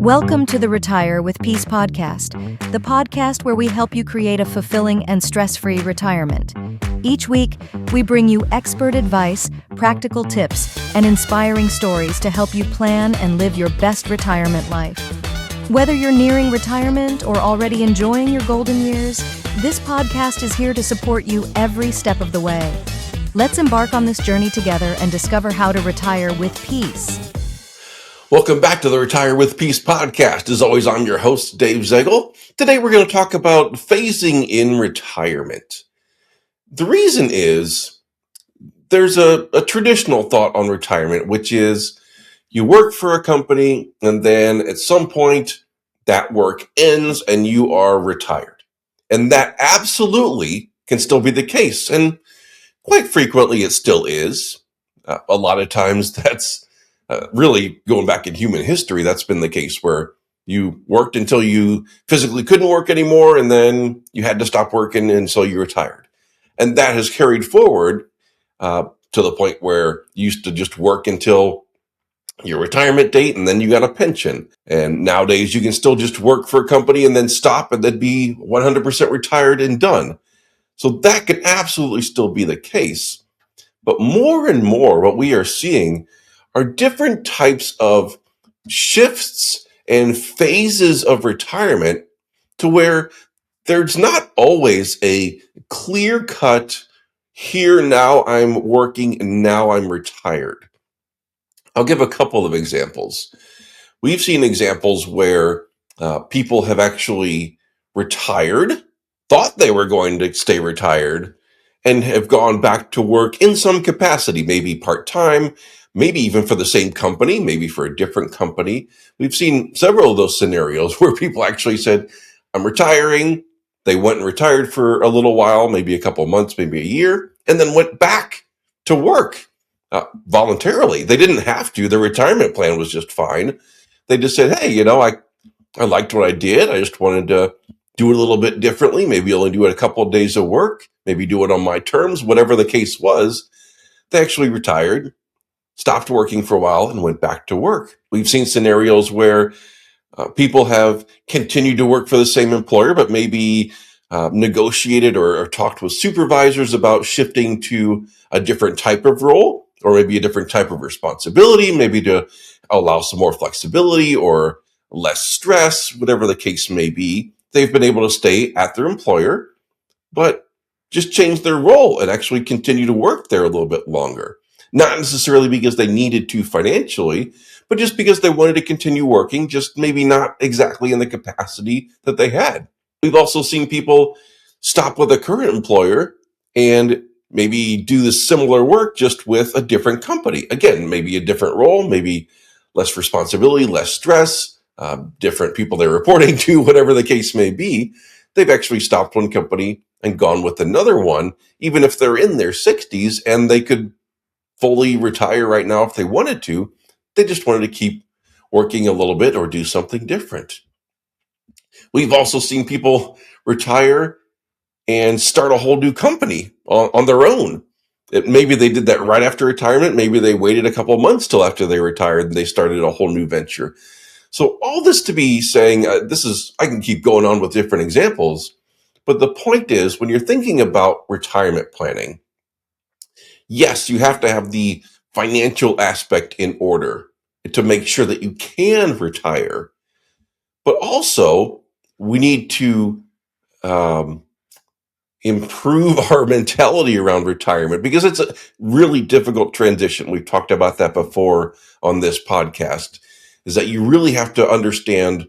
Welcome to the Retire with Peace podcast, the podcast where we help you create a fulfilling and stress-free retirement. Each week, we bring you expert advice, practical tips, and inspiring stories to help you plan and live your best retirement life. Whether you're nearing retirement or already enjoying your golden years, this podcast is here to support you every step of the way. Let's embark on this journey together and discover how to retire with peace. Welcome back to the Retire with Peace podcast. As always, I'm your host, Dave Zaegel. Today, we're going to talk about phasing in retirement. The reason is there's a traditional thought on retirement, which is you work for a company and then at some point that work ends and you are retired. And that absolutely can still be the case. And quite frequently, it still is. A lot of times that's really going back in human history, that's been the case where you worked until you physically couldn't work anymore, and then you had to stop working until you retired. And that has carried forward to the point where you used to just work until your retirement date, and then you got a pension. And nowadays, you can still just work for a company and then stop and then be 100% retired and done. So that can absolutely still be the case. But more and more, what we are seeing are different types of shifts and phases of retirement to where there's not always a clear cut, here now I'm working and now I'm retired. I'll give a couple of examples. We've seen examples where people have actually retired, thought they were going to stay retired, and have gone back to work in some capacity, maybe part-time, maybe even for the same company, maybe for a different company. We've seen several of those scenarios where people actually said, I'm retiring. They went and retired for a little while, maybe a couple months, maybe a year, and then went back to work voluntarily. They didn't have to. Their retirement plan was just fine. They just said, hey, I liked what I did. I just wanted to do it a little bit differently, maybe only do it a couple of days of work, maybe do it on my terms, whatever the case was. They actually retired, stopped working for a while, and went back to work. We've seen scenarios where people have continued to work for the same employer, but maybe negotiated or talked with supervisors about shifting to a different type of role, or maybe a different type of responsibility, maybe to allow some more flexibility or less stress, whatever the case may be. They've been able to stay at their employer, but just change their role and actually continue to work there a little bit longer. Not necessarily because they needed to financially, but just because they wanted to continue working, just maybe not exactly in the capacity that they had. We've also seen people stop with a current employer and maybe do the similar work just with a different company. Again, maybe a different role, maybe less responsibility, less stress, different people they're reporting to, whatever the case may be. They've actually stopped one company and gone with another one, even if they're in their 60s and they could fully retire right now if they wanted to. They just wanted to keep working a little bit or do something different. We've also seen people retire and start a whole new company on their own. Maybe they did that right after retirement. Maybe they waited a couple of months till after they retired and they started a whole new venture. So all this to be saying, I can keep going on with different examples, but the point is when you're thinking about retirement planning, yes, you have to have the financial aspect in order to make sure that you can retire. But also, we need to improve our mentality around retirement because it's a really difficult transition. We've talked about that before on this podcast, is that you really have to understand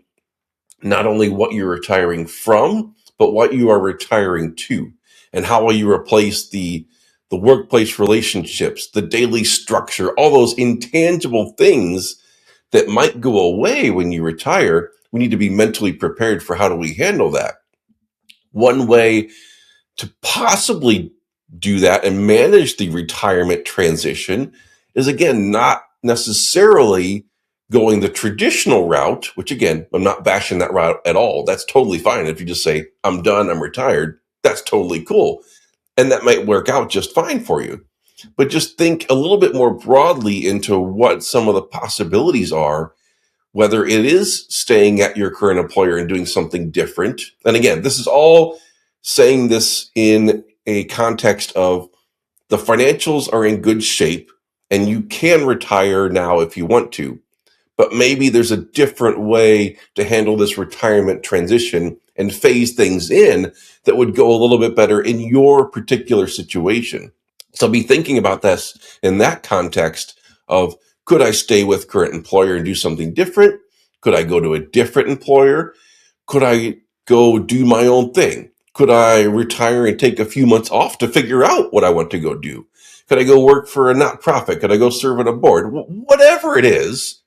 not only what you're retiring from, but what you are retiring to, and how will you replace the workplace relationships, the daily structure, all those intangible things that might go away when you retire. We need to be mentally prepared for how do we handle that. One way to possibly do that and manage the retirement transition is, again, not necessarily going the traditional route, which again, I'm not bashing that route at all. That's totally fine. If you just say, I'm done, I'm retired, that's totally cool. And that might work out just fine for you. But just think a little bit more broadly into what some of the possibilities are whether it is staying at your current employer and doing something different. And again, this is all saying this in a context of the financials are in good shape and you can retire now if you want to, but maybe there's a different way to handle this retirement transition and phase things in that would go a little bit better in your particular situation. So be thinking about this in that context of, could I stay with current employer and do something different? Could I go to a different employer? Could I go do my own thing? Could I retire and take a few months off to figure out what I want to go do? Could I go work for a nonprofit? Could I go serve on a board? Whatever it is,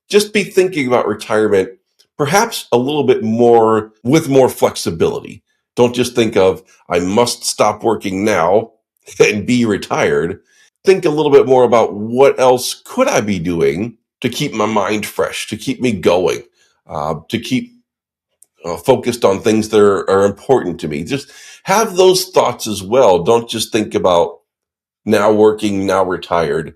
just be thinking about retirement perhaps a little bit more with more flexibility. Don't just think of, I must stop working now and be retired. Think a little bit more about, what else could I be doing to keep my mind fresh, to keep me going, to keep focused on things that are important to me. Just have those thoughts as well. Don't just think about now working, now retired.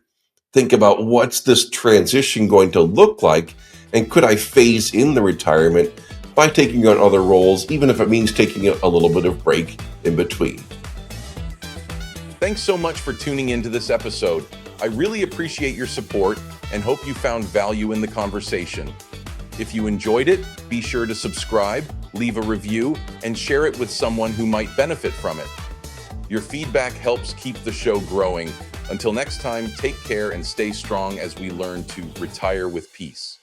Think about, what's this transition going to look like? And could I phase in the retirement by taking on other roles, even if it means taking a little bit of break in between? Thanks so much for tuning into this episode. I really appreciate your support and hope you found value in the conversation. If you enjoyed it, be sure to subscribe, leave a review, and share it with someone who might benefit from it. Your feedback helps keep the show growing. Until next time, take care and stay strong as we learn to retire with peace.